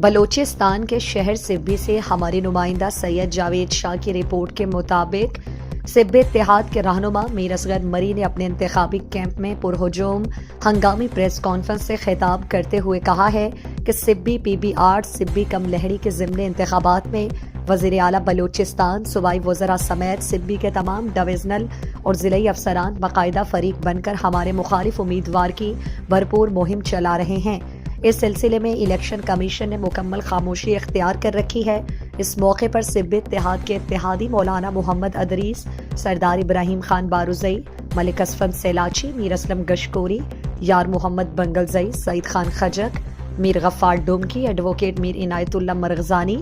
بلوچستان کے شہر سبی سے ہمارے نمائندہ سید جاوید شاہ کی رپورٹ کے مطابق سب اتحاد کے رہنما میر اصغر مری نے اپنے انتخابی کیمپ میں پرہجوم ہنگامی پریس کانفرنس سے خطاب کرتے ہوئے کہا ہے کہ سبی پی بی آر سبی کم لہری کے ضمن انتخابات میں وزیر اعلیٰ بلوچستان صوبائی وزراء سمیت سبی کے تمام ڈویژنل اور ضلعی افسران باقاعدہ فریق بن کر ہمارے مخالف امیدوار کی بھرپور مہم چلا رہے ہیں۔ اس سلسلے میں الیکشن کمیشن نے مکمل خاموشی اختیار کر رکھی ہے۔ اس موقع پر سب اتحاد کے اتحادی مولانا محمد ادریس، سردار ابراہیم خان بارزئی، ملک اسفند سیلاچی، میر اسلم گشکوری، یار محمد بنگلزئی، سعید خان خجک، میر غفار ڈومکی، ایڈوکیٹ میر عنایت اللہ مرغزانی،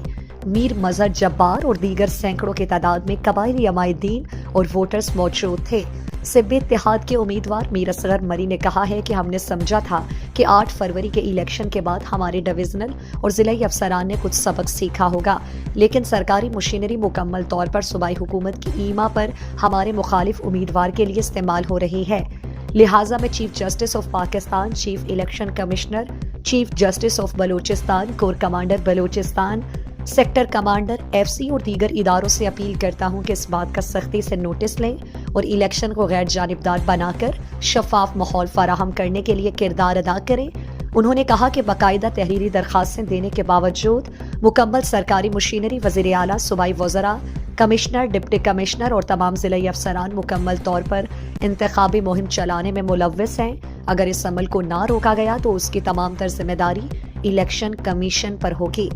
میر مظہر جبار اور دیگر سینکڑوں کی تعداد میں قبائلی عمائدین اور ووٹرز موجود تھے۔ سب اتحاد کے امیدوار میر اصغر مری نے کہا ہے کہ ہم نے سمجھا تھا کہ 8 فروری کے الیکشن کے بعد ہمارے ڈویژنل اور ضلعی افسران نے کچھ سبق سیکھا ہوگا، لیکن سرکاری مشینری مکمل طور پر صوبائی حکومت کی ایما پر ہمارے مخالف امیدوار کے لیے استعمال ہو رہی ہے۔ لہٰذا میں chief justice of Pakistan, chief election commissioner, chief justice of Balochistan, corps commander Balochistan, sector commander, F C اور دیگر اداروں سے اپیل کرتا ہوں کہ اس بات کا سختی سے نوٹس لیں اور الیکشن کو غیر جانبدار بنا کر شفاف ماحول فراہم کرنے کے لیے کردار ادا کریں۔ انہوں نے کہا کہ باقاعدہ تحریری درخواستیں دینے کے باوجود مکمل سرکاری مشینری، وزیر اعلیٰ، صوبائی وزراء، کمشنر، ڈپٹی کمشنر اور تمام ضلعی افسران مکمل طور پر انتخابی مہم چلانے میں ملوث ہیں۔ اگر اس عمل کو نہ روکا گیا تو اس کی تمام تر ذمہ داری الیکشن کمیشن پر ہوگی۔